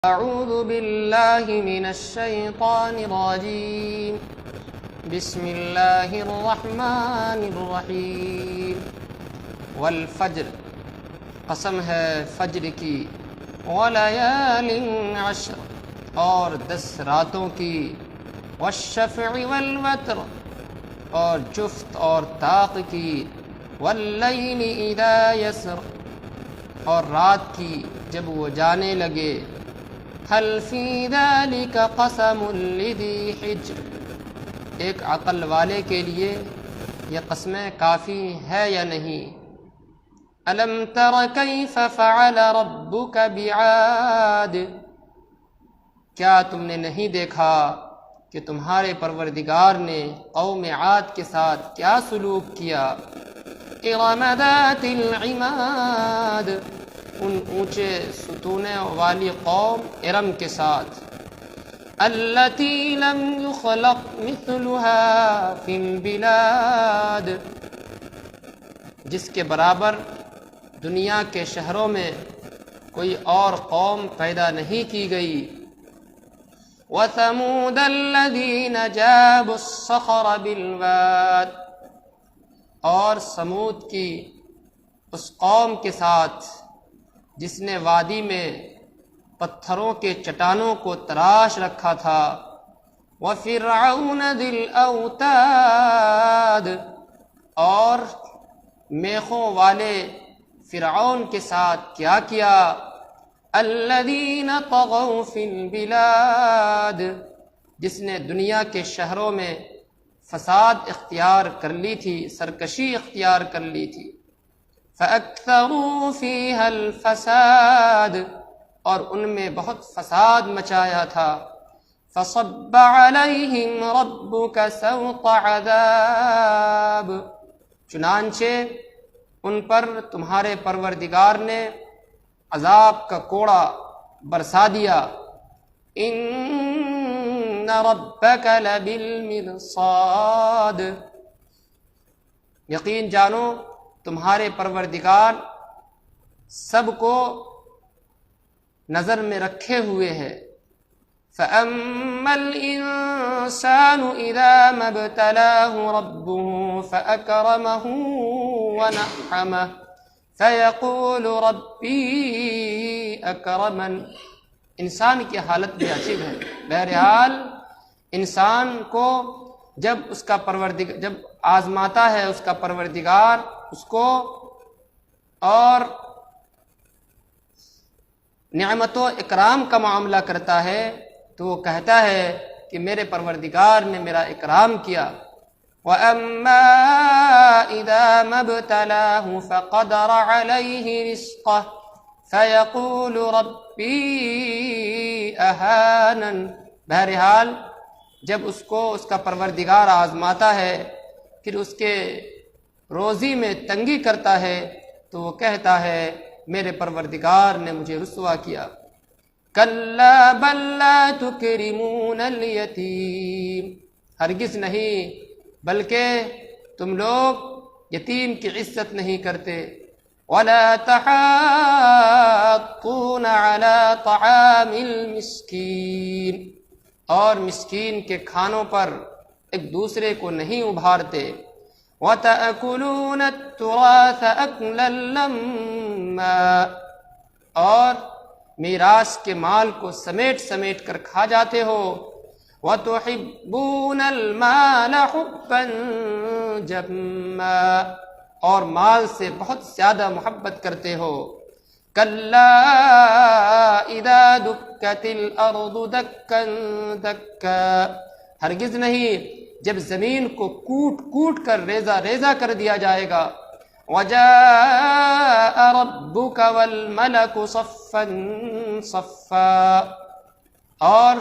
أعوذ بالله من الشيطان الرجيم بسم الله الرحمن الرحیم والفجر، قسم ہے فجر کی، ولیال عشر، اور 10 راتوں کی، والشفع والوتر، اور جفت اور طاق کی، واللیل اذا یسر، اور رات کی جب وہ جانے لگے، هل فی ذلک قسم لذی حجر، ایک عقل والے کے لیے یہ قسمیں کافی ہے یا نہیں؟ الم تر کیف فعل ربک بعاد، کیا تم نے نہیں دیکھا کہ تمہارے پروردگار نے قوم عاد کے ساتھ کیا سلوک کیا؟ ارم ذات العماد، ان اونچے ستونوں والی قوم ارم کے ساتھ، التی لم یخلق مثلها فی البلاد، جس کے برابر دنیا کے شہروں میں کوئی اور قوم پیدا نہیں کی گئی۔ وثمود الذین جابوا الصخر بالواد، اور سمود کی اس قوم کے ساتھ جس نے وادی میں پتھروں کے چٹانوں کو تراش رکھا تھا۔ وفرعون ذی الاوتاد، اور میخوں والے فرعون کے ساتھ کیا کیا؟ الذین طغوا فی البلاد، جس نے دنیا کے شہروں میں فساد اختیار کر لی تھی، سرکشی اختیار کر لی تھی۔ فَأَكْثَرُوا فِيهَا الْفَسَادَ، اور ان میں بہت فساد مچایا تھا۔ فَصَبَّ عَلَيْهِمْ رَبُّكَ سَوْطَ عَذَابٍ، چنانچہ ان پر تمہارے پروردگار نے عذاب کا کوڑا برسا دیا۔ إِنَّ رَبَّكَ لَبِالْمِرْصَادِ، یقین جانو تمہارے پروردگار سب کو نظر میں رکھے ہوئے ہے۔ فَأَمَّا الْإِنسَانُ إِذَا مَا ابْتَلَاهُ رَبُّهُ فَأَكْرَمَهُ وَنَعَّمَهُ فَيَقُولُ رَبِّي أَكْرَمَنِ، انسان کی حالت بھی عجیب ہے۔ بہرحال انسان کو جب اس کا پروردگار جب آزماتا ہے اس کا پروردگار اس کو اور نعمت و اکرام کا معاملہ کرتا ہے تو وہ کہتا ہے کہ میرے پروردگار نے میرا اکرام کیا۔ وَأَمَّا إِذَا مَا ابْتَلَاهُ فَقَدَرَ عَلَيْهِ رِزْقَهُ فَيَقُولُ رَبِّي أَهَانَنِ، بہرحال جب اس کو اس کا پروردگار آزماتا ہے پھر اس کے روزی میں تنگی کرتا ہے تو وہ کہتا ہے میرے پروردگار نے مجھے رسوا کیا۔ کَلَّا بَل لَّا تُكْرِمُونَ الْيَتِيمَ، ہرگز نہیں بلکہ تم لوگ یتیم کی عزت نہیں کرتے۔ وَلَا تَحَاضُّونَ عَلَىٰ طَعَامِ الْمِسْكِينِ، اور مسکین کے کھانوں پر ایک دوسرے کو نہیں ابھارتے۔ وَتَأْكُلُونَ التُّرَاثَ أَكْلًا لَمًّا، اور میراث کے مال کو سمیٹ سمیٹ کر کھا جاتے ہو۔ وَتُحِبُّونَ الْمَالَ حُبًّا جَمًّا، اور مال سے بہت زیادہ محبت کرتے ہو۔ كَلَّا إِذَا دُكَّتِ الْأَرْضُ دَكًّا دَكًّا، ہرگز نہیں جب زمین کو کوٹ کوٹ کر ریزہ ریزہ کر دیا جائے گا۔ وَجَاءَ رَبُّكَ وَالْمَلَكُ صَفًّا صَفًّا، اور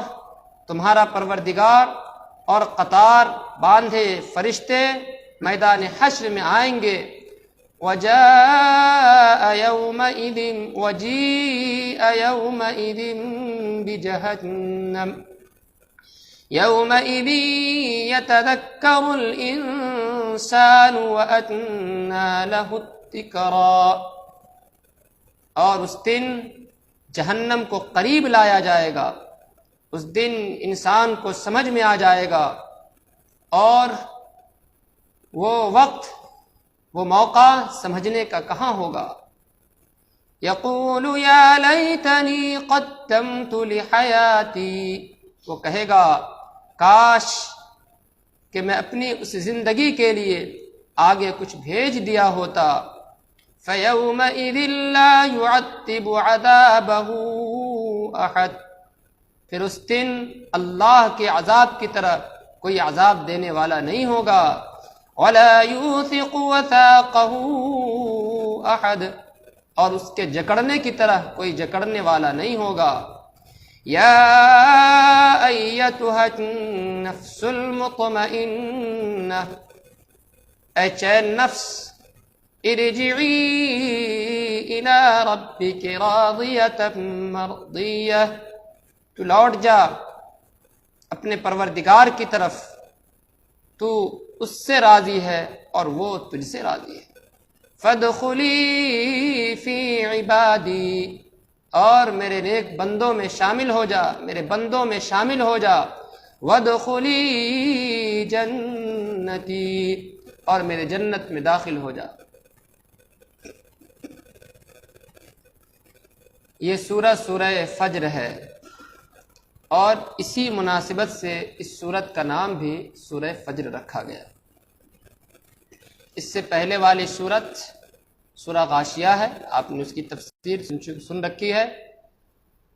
تمہارا پروردگار اور قطار باندھے فرشتے میدان حشر میں آئیں گے۔ وَجِيءَ يَوْمَئِذٍ بِجَهَنَّمَ يَوْمَئِذٍ يَتَذَكَّرُ الْإِنسَانُ وَأَنَّىٰ لَهُ الذِّكْرَىٰ، اور اس دن جہنم کو قریب لایا جائے گا، اس دن انسان کو سمجھ میں آ جائے گا، اور وہ وقت، وہ موقع سمجھنے کا کہاں ہوگا۔ یقول یا لیتنی قدمت لحیاتی، وہ کہے گا کاش کہ میں اپنی اس زندگی کے لیے آگے کچھ بھیج دیا ہوتا۔ فَيَوْمَئِذٍ لَا يُعَذِّبُ عَذَابَهُ أَحَدٌ، پھر اس دن اللہ کے عذاب کی طرح کوئی عذاب دینے والا نہیں ہوگا۔ وَلَا يُوثِقُ وَثَاقَهُ أَحَدٌ، اور اس کے جکڑنے کی طرح کوئی جکڑنے والا نہیں ہوگا۔ یا ایتھا النفس المطمئنہ، اے چین نفس، ارجعی الی ربک راضیۃ مرضیہ، تو لوٹ جا اپنے پروردگار کی طرف، تو اس سے راضی ہے اور وہ تجھ سے راضی ہے۔ فادخلی فی عبادی، اور میرے نیک بندوں میں شامل ہو جا، میرے بندوں میں شامل ہو جا۔ وادخلی جنتی، اور میرے جنت میں داخل ہو جا۔ یہ سورہ سورہ فجر ہے، اور اسی مناسبت سے اس سورت کا نام بھی سورہ فجر رکھا گیا۔ اس سے پہلے والی سورت سورہ غاشیہ ہے، آپ نے اس کی تفسیر سن رکھی ہے،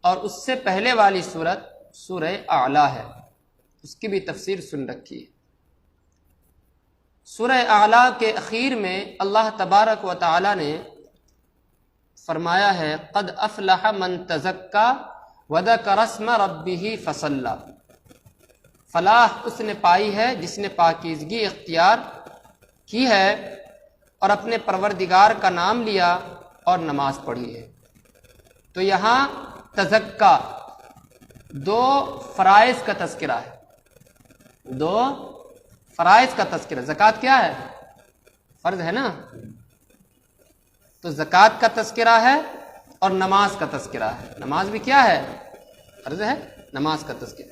اور اس سے پہلے والی سورت سورہ اعلیٰ ہے، اس کی بھی تفسیر سن رکھی ہے۔ سورہ اعلیٰ کے اخیر میں اللہ تبارک و تعالی نے فرمایا ہے قد افلح من تزکا وذکر اسم ربہ فصلی، فلاح اس نے پائی ہے جس نے پاکیزگی اختیار کی ہے اور اپنے پروردگار کا نام لیا اور نماز پڑھی ہے۔ تو یہاں تزکا دو فرائض کا تذکرہ ہے، دو فرائض کا تذکرہ۔ زکوٰۃ کیا ہے؟ فرض ہے نا، تو زکوٰۃ کا تذکرہ ہے اور نماز کا تذکرہ ہے۔ نماز بھی کیا ہے؟ فرض ہے، نماز کا تذکرہ۔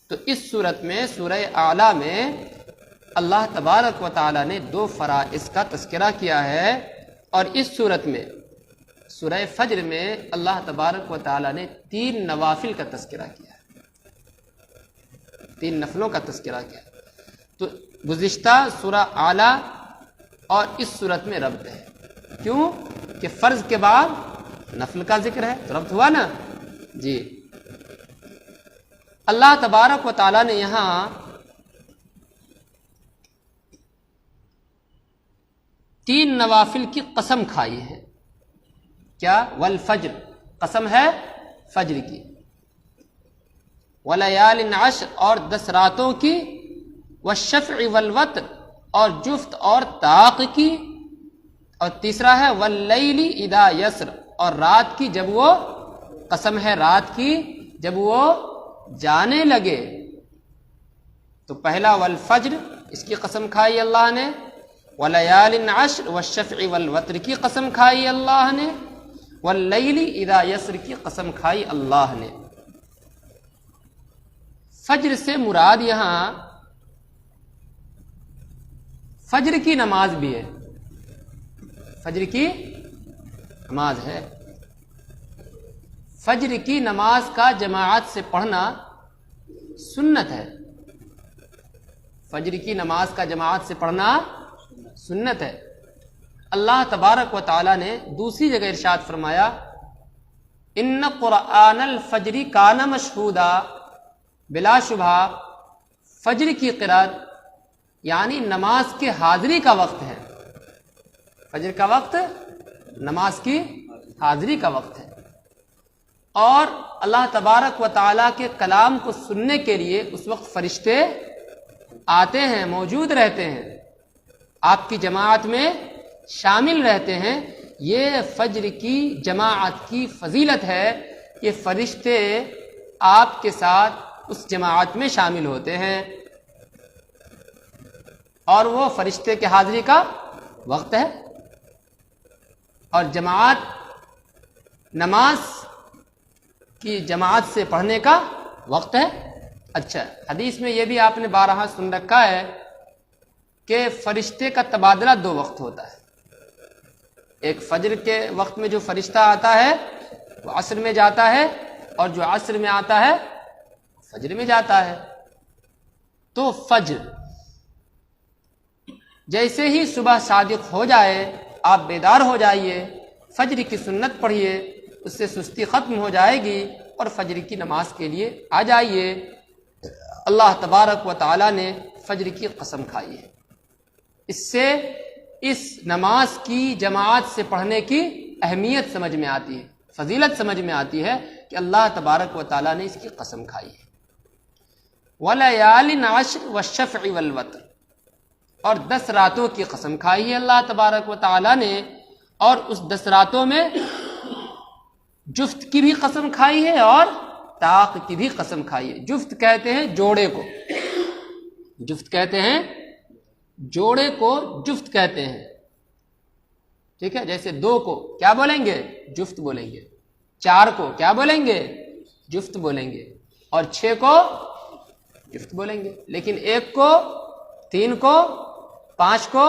تو اس صورت میں سورہ اعلیٰ میں اللہ تبارک و تعالی نے دو فرائض کا تذکرہ کیا ہے، اور اس صورت میں سورہ فجر میں اللہ تبارک و تعالی نے 3 نوافل کا تذکرہ کیا ہے، 3 نفلوں کا تذکرہ کیا ہے۔ تو گزشتہ سورہ اعلیٰ اور اس صورت میں ربط ہے، کیوں کہ فرض کے بعد نفل کا ذکر ہے، تو ربط ہوا نا جی۔ اللہ تبارک و تعالی نے یہاں تین نوافل کی قسم کھائی ہے۔ کیا؟ والفجر، قسم ہے فجر کی، ولیال عشر، اور 10 راتوں کی، والشفع والوتر، اور جفت اور طاق کی، اور تیسرا ہے واللیل اذا یسر، اور رات کی جب وہ، قسم ہے رات کی جب وہ جانے لگے۔ تو پہلا والفجر، اس کی قسم کھائی اللہ نے، ولیال عشر والشفع والوتر کی قسم کھائی اللہ نے، واللیل اذا یسر کی قسم کھائی اللہ نے۔ فجر سے مراد یہاں فجر کی نماز بھی ہے، فجر کی نماز ہے۔ فجر کی نماز کا جماعت سے پڑھنا سنت ہے، فجر کی نماز کا جماعت سے پڑھنا سنت ہے۔ اللہ تبارک و تعالی نے دوسری جگہ ارشاد فرمایا ان قرآن الفجر کان مشہودا، بلا شبہ فجر کی قرات یعنی نماز کے حاضری کا وقت ہے، فجر کا وقت نماز کی حاضری کا وقت ہے، اور اللہ تبارک و تعالیٰ کے کلام کو سننے کے لیے اس وقت فرشتے آتے ہیں، موجود رہتے ہیں، آپ کی جماعت میں شامل رہتے ہیں۔ یہ فجر کی جماعت کی فضیلت ہے، یہ فرشتے آپ کے ساتھ اس جماعت میں شامل ہوتے ہیں، اور وہ فرشتے کے حاضری کا وقت ہے، اور جماعت نماز کی جماعت سے پڑھنے کا وقت ہے۔ اچھا، حدیث میں یہ بھی آپ نے بارہا سن رکھا ہے کہ فرشتے کا تبادلہ 2 وقت ہوتا ہے۔ ایک فجر کے وقت میں جو فرشتہ آتا ہے وہ عصر میں جاتا ہے، اور جو عصر میں آتا ہے فجر میں جاتا ہے۔ تو فجر جیسے ہی صبح صادق ہو جائے آپ بیدار ہو جائیے، فجر کی سنت پڑھیے، اس سے سستی ختم ہو جائے گی، اور فجر کی نماز کے لیے آ جائیے۔ اللہ تبارک و تعالی نے فجر کی قسم کھائی ہے۔ اس سے اس نماز کی جماعت سے پڑھنے کی اہمیت سمجھ میں آتی ہے، فضیلت سمجھ میں آتی ہے کہ اللہ تبارک و تعالی نے اس کی قسم کھائی ہے۔ وَلَيَالٍ عَشْرٍ وَالشَّفْعِ وَالْوَتْرِ، اور 10 راتوں کی قسم کھائی ہے اللہ تبارک و تعالی نے، اور اس 10 راتوں میں جفت کی بھی قسم کھائی ہے اور طاق کی بھی قسم کھائی ہے۔ جفت کہتے ہیں جوڑے کو، جفت کہتے ہیں جوڑے کو جفت کہتے ہیں، ٹھیک ہے؟ جیسے 2 کو کیا بولیں گے؟ جفت بولیں گے۔ 4 کو کیا بولیں گے؟ جفت بولیں گے۔ اور 6 کو جفت بولیں گے۔ لیکن 1 کو، 3 کو، 5 کو،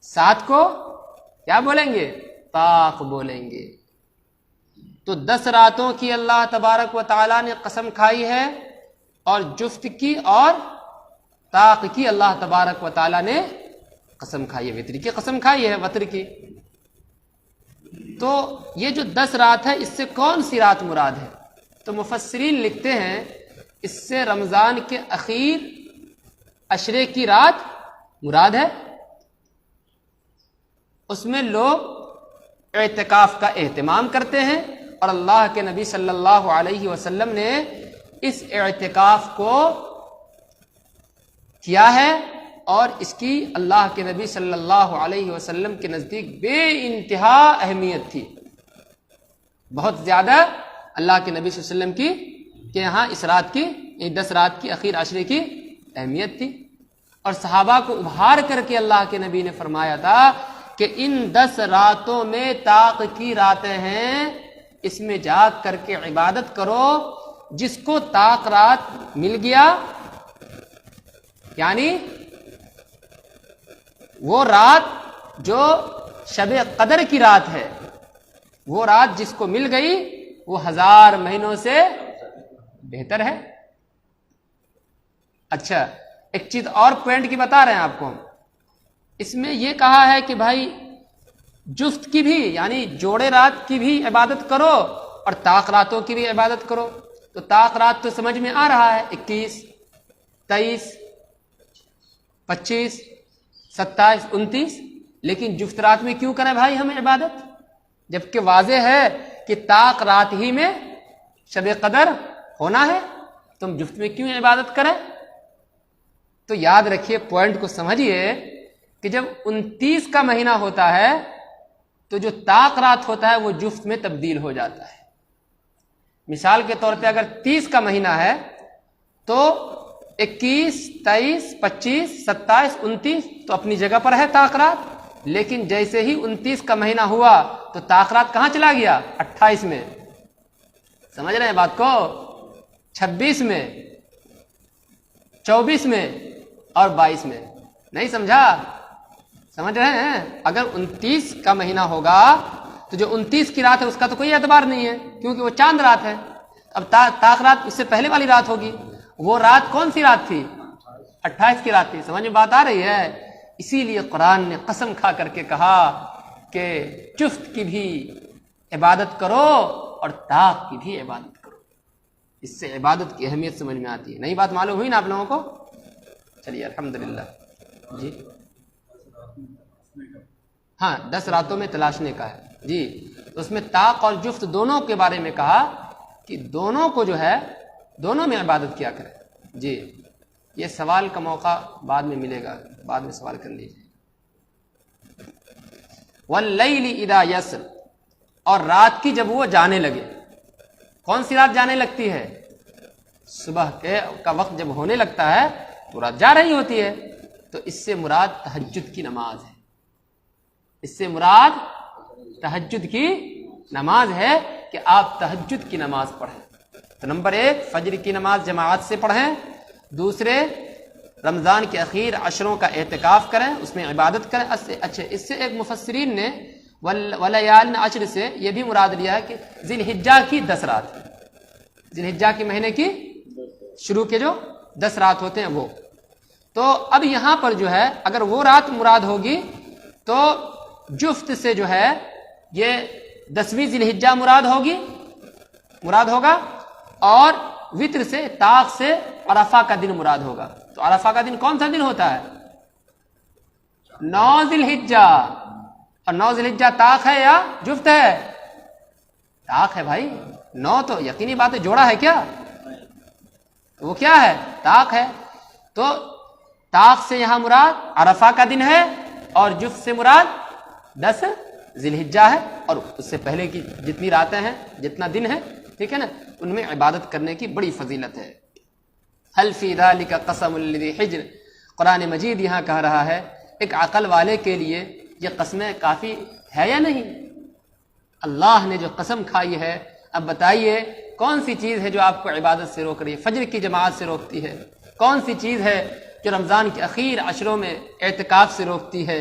7 کو کیا بولیں گے؟ طاق بولیں گے۔ تو 10 راتوں کی اللہ تبارک و تعالی نے قسم کھائی ہے، اور جفت کی اور طاق کی اللہ تبارک و تعالی نے قسم کھائی ہے۔ وتر کی قسم کھائی ہے، وتر کی۔ تو یہ جو 10 رات ہے، اس سے کون سی رات مراد ہے؟ تو مفسرین لکھتے ہیں اس سے رمضان کے اخیر عشرے کی رات مراد ہے۔ اس میں لوگ اعتکاف کا اہتمام کرتے ہیں، اور اللہ کے نبی صلی اللہ علیہ وسلم نے اس اعتکاف کو کیا ہے، اور اس کی اللہ کے نبی صلی اللہ علیہ وسلم کے نزدیک بے انتہا اہمیت تھی، بہت زیادہ اللہ کے نبی صلی اللہ علیہ وسلم کی کہ یہاں اس رات کی 10 رات کی اخیر عشرے کی اہمیت تھی۔ اور صحابہ کو ابھار کر کے اللہ کے نبی نے فرمایا تھا کہ ان 10 راتوں میں طاق کی راتیں ہیں، اس میں جاگ کر کے عبادت کرو۔ جس کو طاق رات مل گیا، یعنی وہ رات جو شب قدر کی رات ہے، وہ رات جس کو مل گئی وہ 1000 مہینوں سے بہتر ہے۔ اچھا، ایک چیز اور پوائنٹ کی بتا رہے ہیں آپ کو، اس میں یہ کہا ہے کہ بھائی جفت کی بھی، یعنی جوڑے رات کی بھی عبادت کرو، اور طاق راتوں کی بھی عبادت کرو۔ تو طاق رات تو سمجھ میں آ رہا ہے، 21، 23، 25، 27، 29، لیکن جفت رات میں کیوں کریں بھائی ہمیں عبادت؟ جبکہ واضح ہے کہ طاق رات ہی میں شب قدر ہونا ہے، تم جفت میں کیوں عبادت کریں؟ تو یاد رکھیے، پوائنٹ کو سمجھیے کہ جب 29 کا مہینہ ہوتا ہے تو جو طاق رات ہوتا ہے وہ جفت میں تبدیل ہو جاتا ہے۔ مثال کے طور پہ اگر 30 کا مہینہ ہے تو 21، 23، 25، 27، 29 تو اپنی جگہ پر ہے طاق رات، لیکن جیسے ہی 29 کا مہینہ ہوا تو طاق رات کہاں چلا گیا؟ 28 میں۔ سمجھ رہے ہیں بات کو؟ 26 میں، 24 میں اور 22 میں۔ نہیں سمجھا؟ سمجھ رہے ہیں؟ اگر 29 کا مہینہ ہوگا تو جو 29 کی رات ہے اس کا تو کوئی اعتبار نہیں ہے، کیونکہ وہ چاند رات ہے۔ اب طاق رات اس سے پہلے والی رات ہوگی، وہ رات کون سی رات تھی؟ 28 کی رات تھی۔ سمجھ میں بات آ رہی ہے؟ اسی لیے قرآن نے قسم کھا کر کے کہا کہ جفت کی بھی عبادت کرو اور طاق کی بھی عبادت کرو۔ اس سے عبادت کی اہمیت سمجھ میں آتی ہے۔ نئی بات معلوم ہوئی نا آپ لوگوں کو؟ چلیے الحمدللہ۔ جی ہاں، 10 راتوں میں تلاشنے کا ہے جی۔ اس میں طاق اور جفت دونوں کے بارے میں کہا کہ دونوں کو جو ہے دونوں میں عبادت کیا کرے جی۔ یہ سوال کا موقع بعد میں ملے گا، بعد میں سوال کر لیجیے۔ واللیل اذا یسر، اور رات کی جب وہ جانے لگے۔ کون سی رات جانے لگتی ہے؟ صبح کا وقت جب ہونے لگتا ہے تو رات جا رہی ہوتی ہے۔ تو اس سے مراد تہجد کی نماز ہے، اس سے مراد تہجد کی نماز ہے کہ آپ تہجد کی نماز پڑھیں۔ تو نمبر 1 فجر کی نماز جماعت سے پڑھیں، دوسرے رمضان کے اخیر عشروں کا اعتکاف کریں، اس میں عبادت کریں۔ اچھا، اس سے ایک مفسرین نے ولیال عشر سے یہ بھی مراد لیا ہے کہ ذی الحجہ کی 10 رات، ذی الحجہ کے مہینے کی شروع کے جو 10 رات ہوتے ہیں وہ۔ تو اب یہاں پر جو ہے اگر وہ رات مراد ہوگی تو جفت سے جو ہے یہ 10ویں ذی الحجہ مراد ہوگا، اور وطر سے طاق سے عرفہ کا دن مراد ہوگا۔ تو عرفہ کا دن کون سا دن ہوتا ہے؟ 9 ذی الحجہ، اور 9 ذی الحجہ طاق ہے یا جفت ہے؟ طاق ہے بھائی، 9 تو یقینی بات ہے، جوڑا ہے کیا؟ وہ کیا ہے؟ طاق ہے۔ تو طاق سے یہاں مراد عرفہ کا دن ہے، اور جفت سے مراد 10 ذی الحجہ ہے، اور اس سے پہلے کی جتنی راتیں ہیں، جتنا دن ہے، ٹھیک ہے نا، ان میں عبادت کرنے کی بڑی فضیلت ہے۔ حل فی ذلک قسم لذی حجر، قرآن مجید یہاں کہہ رہا ہے ایک عقل والے کے لیے یہ قسمیں کافی ہے یا نہیں؟ اللہ نے جو قسم کھائی ہے، اب بتائیے کون سی چیز ہے جو آپ کو عبادت سے روک رہی ہے؟ فجر کی جماعت سے روکتی ہے؟ کون سی چیز ہے جو رمضان کے اخیر عشروں میں اعتکاف سے روکتی ہے؟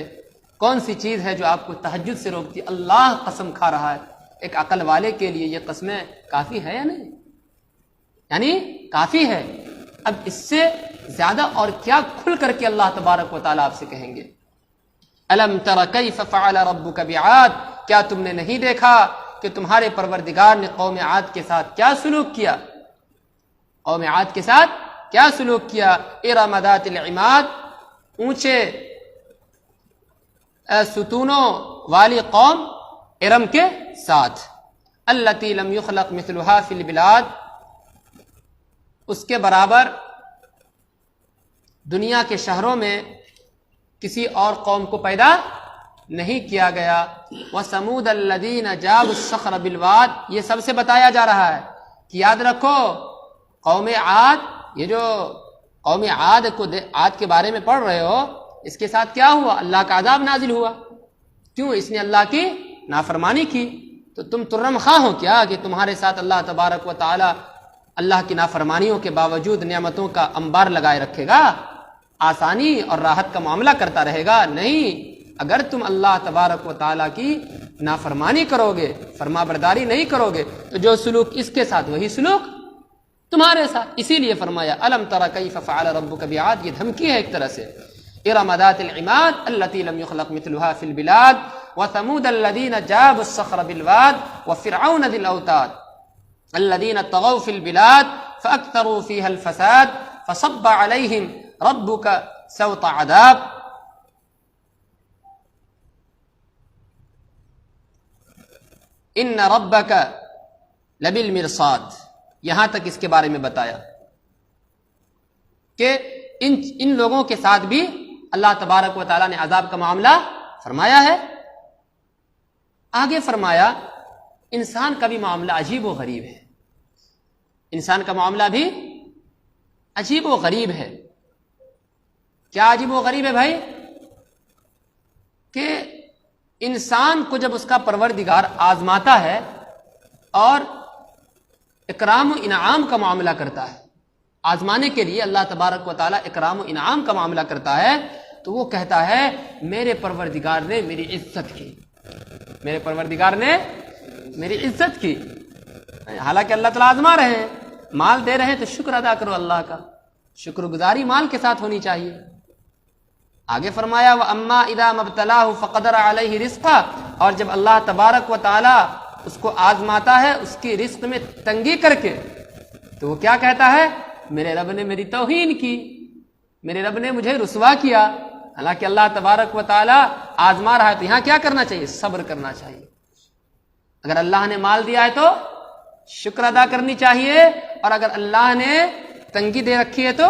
کون سی چیز ہے جو آپ کو تہجد سے روکتی ہے؟ اللہ قسم کھا رہا ہے، ایک عقل والے کے لیے یہ قسمیں کافی ہے یا نہیں؟ یعنی کافی ہے۔ اب اس سے زیادہ اور کیا کھل کر کے اللہ تبارک و تعالیٰ آپ سے کہیں گے؟ الم تر کیف فعل ربک بعاد، کیا تم نے نہیں دیکھا کہ تمہارے پروردگار نے قوم عاد کے ساتھ کیا سلوک کیا؟ قوم عاد کے ساتھ کیا سلوک کیا؟ ارم ذات العماد، اونچے ستونوں والی قوم ارم کے ساتھ، التی لم یخلق مثلها فی البلاد، اس کے برابر دنیا کے شہروں میں کسی اور قوم کو پیدا نہیں کیا گیا۔ وثمود الذین جابوا الصخر بالواد، یہ سب سے بتایا جا رہا ہے کہ یاد رکھو قوم عاد، یہ جو قوم عاد کے بارے میں پڑھ رہے ہو، اس کے ساتھ کیا ہوا؟ اللہ کا عذاب نازل ہوا۔ کیوں؟ اس نے اللہ کی نافرمانی کی۔ تو تم ترم خواہ ہو کیا کہ تمہارے ساتھ اللہ تبارک و تعالی اللہ کی نافرمانیوں کے باوجود نعمتوں کا انبار لگائے رکھے گا، آسانی اور راحت کا معاملہ کرتا رہے گا؟ نہیں، اگر تم اللہ تبارک و تعالیٰ کی نافرمانی کرو گے، فرما برداری نہیں کرو گے، تو جو سلوک اس کے ساتھ وہی سلوک تمہارے ساتھ۔ اسی لیے فرمایا الم تر کیف فعل ربک بعاد، یہ دھمکی ہے ایک طرح سے۔ ارم ذات العماد التی لم یخلق مثلها فی البلاد وثمود الذین جابوا الصخر بالواد وفرعون ذی الاوتاد الذین طغوا فی البلاد فاکثروا فیها الفساد فصب علیہم ربک سوط عذاب۔ ان ربک لبالمرصاد، یہاں تک اس کے بارے میں بتایا کہ ان لوگوں کے ساتھ بھی اللہ تبارک و تعالیٰ نے عذاب کا معاملہ فرمایا ہے۔ آگے فرمایا انسان کا بھی معاملہ عجیب و غریب ہے، انسان کا معاملہ بھی عجیب و غریب ہے۔ کیا عجیب و غریب ہے بھائی؟ کہ انسان کو جب اس کا پروردگار آزماتا ہے اور اکرام و انعام کا معاملہ کرتا ہے، آزمانے کے لیے اللہ تبارک و تعالیٰ اکرام و انعام کا معاملہ کرتا ہے، تو وہ کہتا ہے میرے پروردگار نے میری عزت کی، میرے پروردگار نے میری عزت کی۔ حالانکہ اللہ تعالیٰ آزما رہے ہیں، مال دے رہے ہیں، تو شکر ادا کرو اللہ کا، شکر گزاری مال کے ساتھ ہونی چاہیے۔ آگے فرمایا وَأَمَّا إِذَا مَبْتَلَاهُ فَقَدَرَ عَلَيْهِ رِزْقَهُ، اور جب اللہ تبارک و تعالیٰ اس کو آزماتا ہے اس کی رزق میں تنگی کر کے، تو وہ کیا کہتا ہے؟ میرے رب نے میری توہین کی، میرے رب نے مجھے رسوا کیا۔ حالانکہ اللہ تبارک و تعالیٰ آزما رہا ہے، تو یہاں کیا کرنا چاہیے؟ صبر کرنا چاہیے۔ اگر اللہ نے مال دیا ہے تو شکر ادا کرنی چاہیے، اور اگر اللہ نے تنگی دے رکھی ہے تو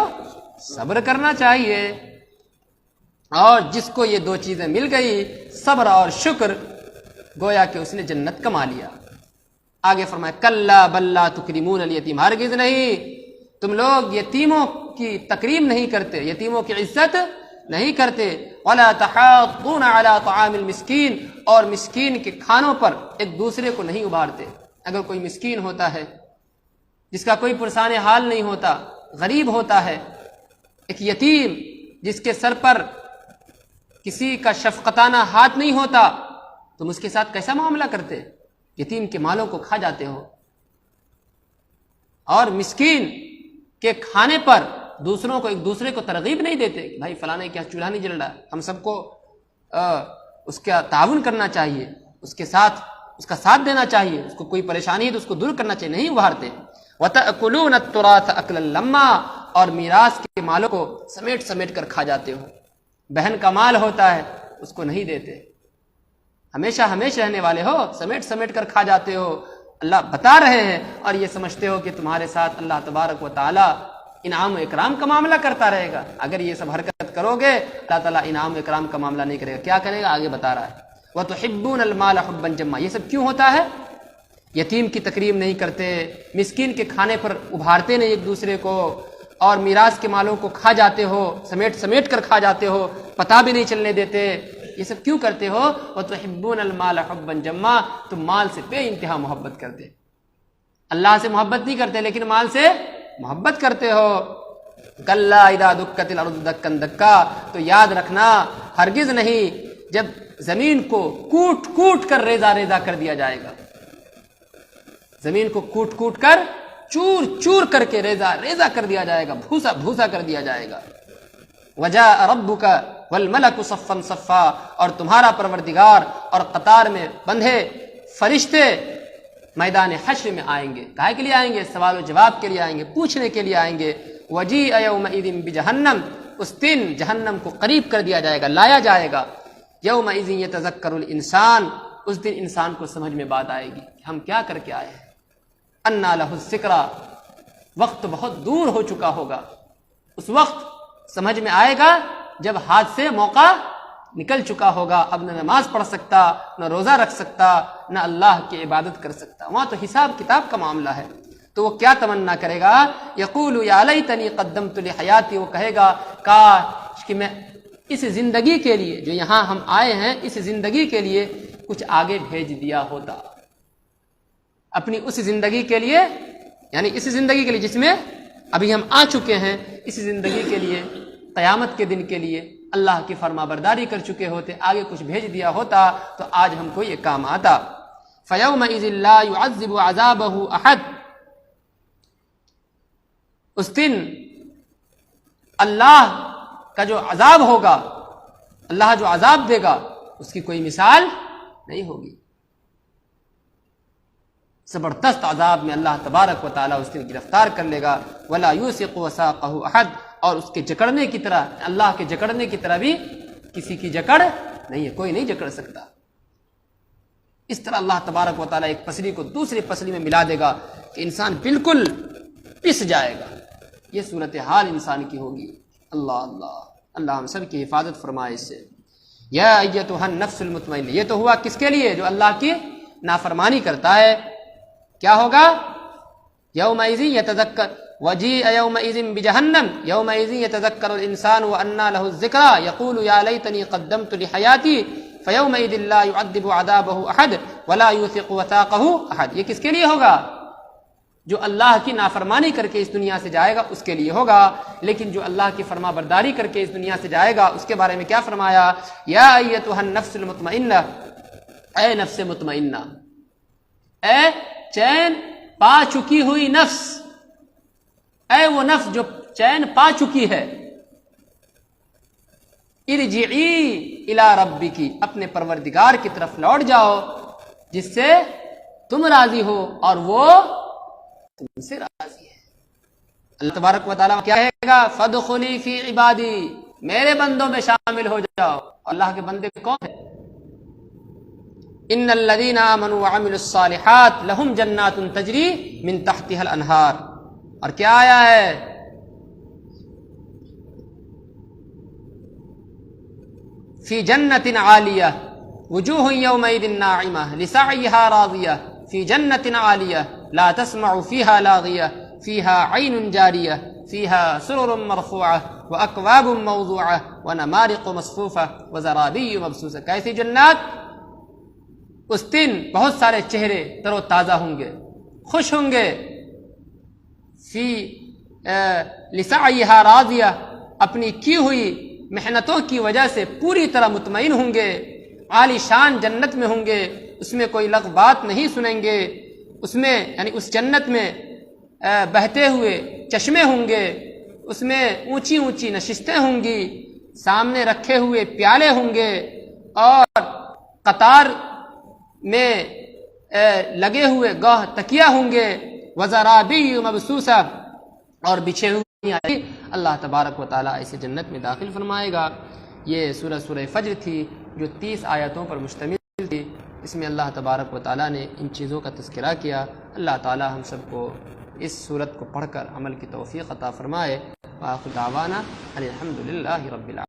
صبر کرنا چاہیے۔ اور جس کو یہ دو چیزیں مل گئی، صبر اور شکر، گویا کہ اس نے جنت کما لیا۔ آگے فرمایا کلا بل لا تکرمون الیتیم، ہرگز نہیں تم لوگ یتیموں کی تکریم نہیں کرتے، یتیموں کی عزت نہیں کرتے۔ ولا تحاضون علی طعام المسکین، اور مسکین کے کھانوں پر ایک دوسرے کو نہیں ابھارتے۔ اگر کوئی مسکین ہوتا ہے جس کا کوئی پرسان حال نہیں ہوتا، غریب ہوتا ہے، ایک یتیم جس کے سر پر کسی کا شفقتانہ ہاتھ نہیں ہوتا، تم اس کے ساتھ کیسا معاملہ کرتے؟ یتیم کے مالوں کو کھا جاتے ہو، اور مسکین کے کھانے پر دوسروں کو ایک دوسرے کو ترغیب نہیں دیتے کہ بھائی فلانے کیا چولہا نہیں جل رہا، ہم سب کو اس کا تعاون کرنا چاہیے، اس کا ساتھ دینا چاہیے، اس کو کوئی پریشانی ہے تو اس کو دور کرنا چاہیے، نہیں ابھارتے۔ وَتَأْكُلُونَ التُّرَاثَ أَكْلًا لَمًّا، اور میراث کے مالوں کو سمیٹ سمیٹ کر کھا جاتے ہو۔ بہن کا مال ہوتا ہے اس کو نہیں دیتے، ہمیشہ رہنے والے ہو، سمیٹ سمیٹ کر کھا جاتے ہو۔ اللہ بتا رہے ہیں اور یہ سمجھتے ہو کہ تمہارے ساتھ اللہ تبارک و تعالی انعام و اکرام کا معاملہ کرتا رہے گا۔ اگر یہ سب حرکت کرو گے اللہ تعالیٰ انعام و اکرام کا معاملہ نہیں کرے گا۔ کیا کرے گا آگے بتا رہا ہے، وَتُحِبُّونَ الْمَالَ حُبًّا جَمًّا۔ یہ سب کیوں ہوتا ہے؟ یتیم کی تکریم نہیں کرتے، مسکین کے کھانے پر ابھارتے نہیں ایک دوسرے کو، اور میراث کے مالوں کو کھا جاتے ہو، سمیٹ سمیٹ کر کھا جاتے ہو، پتہ بھی نہیں چلنے دیتے۔ یہ سب کیوں کرتے ہو؟ وَتُحِبُّونَ الْمَالَ حُبًّا جَمًّا، تم مال سے بے انتہا محبت کرتے، اللہ سے محبت نہیں کرتے لیکن مال سے محبت کرتے ہو۔ کَلَّا اِذَا دُکَّتِ الْأَرْضُ دَکًّا دَکًّا، تو یاد رکھنا ہرگز نہیں جب زمین کو کوٹ کوٹ کر ریزہ ریزہ کر دیا جائے گا، زمین کو کوٹ کوٹ کر چور چور کر کے ریزہ ریزہ کر دیا جائے گا، بھوسا بھوسا کر دیا جائے گا۔ وَجَاءَ رَبُّكَ وَالْمَلَكُ صَفًّا صَفًّا، اور تمہارا پروردگار اور قطار میں بندھے فرشتے میدان حشر میں آئیں گے۔ کہے کے لیے آئیں گے؟ سوال و جواب کے لیے آئیں گے، پوچھنے کے لیے آئیں گے۔ وَجِيءَ يَوْمَئِذٍ بِجَهَنَّمَ، اس دن جہنم کو قریب کر دیا جائے گا، لایا جائے گا۔ يَوْمَئِذٍ يَتَذَكَّرُ الْإِنسَانُ، اس دن انسان کو سمجھ میں بات آئے گی کہ ہم کیا کر کے آئے ہیں۔ أَنَّىٰ لَهُ الذِّكْرَىٰ، وقت بہت دور ہو چکا ہوگا، اس وقت سمجھ میں آئے گا جب ہاتھ سے موقع نکل چکا ہوگا، اب نہ نماز پڑھ سکتا، نہ روزہ رکھ سکتا، نہ اللہ کی عبادت کر سکتا۔ وہاں تو حساب کتاب کا معاملہ ہے، تو وہ کیا تمنا کرے گا؟ یقول یا لیتنی قدمت لحیاتی، وہ کہے گا کاش کہ میں اس زندگی کے لیے جو یہاں ہم آئے ہیں، اس زندگی کے لیے کچھ آگے بھیج دیا ہوتا، اپنی اس زندگی کے لیے، یعنی اس زندگی کے لیے جس میں ابھی ہم آ چکے ہیں، اس زندگی کے لیے، قیامت کے دن کے لیے اللہ کی فرما برداری کر چکے ہوتے، آگے کچھ بھیج دیا ہوتا تو آج ہم کو یہ کام آتا۔ فَيَوْمَئِذٍ لَا يُعَذِّبُ عَذَابَهُ أَحَدٌ، اس دن اللہ کا جو عذاب ہوگا، اللہ جو عذاب دے گا اس کی کوئی مثال نہیں ہوگی۔ زبردست عذاب میں اللہ تبارک و تعالیٰ اس دن گرفتار کر لے گا۔ وَلَا يُوثِقُ وَثَاقَهُ أَحَدٌ، اور اس کے جکڑنے کی طرح، اللہ کے جکڑنے کی طرح بھی کسی کی جکڑ نہیں ہے، کوئی نہیں جکڑ سکتا۔ اس طرح اللہ تبارک و تعالیٰ ایک پسلی کو دوسری پسلی میں ملا دے گا کہ انسان بالکل پس جائے گا۔ یہ صورتحال انسان کی ہوگی۔ اللہ اللہ اللہ ہم سب کی حفاظت فرمائے اس سے۔ یا ایتھا النفس المطمئنہ، یہ تو ہوا کس کے لیے؟ جو اللہ کی نافرمانی کرتا ہے۔ کیا ہوگا؟ یومئذ یتذکر، وجیء یومئذ بجہنم، یومئذ یتذکر الانسان وانى له الذکری یقول یا لیتنی قدمت لحیاتی فیومئذ لا يعذب عذابه احد ولا يوثق وثاقه احد۔ یہ کس کے لیے ہوگا؟ جو اللہ کی نافرمانی کر کے اس دنیا سے جائے گا اس کے لیے ہوگا، لیکن جو اللہ کی فرما برداری کر کے اس دنیا سے جائے گا اس کے بارے میں کیا فرمایا؟ یا ایتھا النفس المطمئنہ، اے نفس مطمئنہ، اے چین پا چکی ہوئی نفس، اے وہ نفس جو چین پا چکی ہے، ارجعی الی ربک، اپنے پروردگار کی طرف لوٹ جاؤ جس سے تم راضی ہو اور وہ تم سے راضی ہے۔ اللہ تبارک و تعالیٰ کیا کہے گا؟ فادخلی فی عبادی، میرے بندوں میں شامل ہو جاؤ۔ اللہ کے بندے کون ہیں؟ ان الذین آمنوا وعملوا الصالحات لہم جنات تجری من تحتها الانہار۔ اور کیا آیا ہے؟ فی جنت عالیہ وجوہ یومئذ ناعمہ لسعیہا راضیہ فی جنت عالیہ لا تسمع فیہا لاغیہ فیہا عین جاریہ فیہا سرر مرفوعہ واکواب موضوعہ ونمارق مصفوفہ وزرابی مبثوثہ۔ کیسی جنات؟ اس دن بہت سارے چہرے تر و تازہ ہوں گے، خوش ہوں گے، فی لسعیہا راضیہ، اپنی کی ہوئی محنتوں کی وجہ سے پوری طرح مطمئن ہوں گے، عالی شان جنت میں ہوں گے، اس میں کوئی لغو بات نہیں سنیں گے، اس میں یعنی اس جنت میں بہتے ہوئے چشمے ہوں گے، اس میں اونچی اونچی نشستیں ہوں گی، سامنے رکھے ہوئے پیالے ہوں گے، اور قطار میں لگے ہوئے گاہ تکیہ ہوں گے، وزرابی مبثوثہ، اور بچھے ہوئے۔ اللہ تبارک و تعالیٰ اسے جنت میں داخل فرمائے گا۔ یہ سورہ فجر تھی جو 30 آیتوں پر مشتمل تھی۔ اس میں اللہ تبارک و تعالیٰ نے ان چیزوں کا تذکرہ کیا۔ اللہ تعالیٰ ہم سب کو اس سورت کو پڑھ کر عمل کی توفیق عطا فرمائے۔ وآخر دعوانا الحمد للہ رب العالمین۔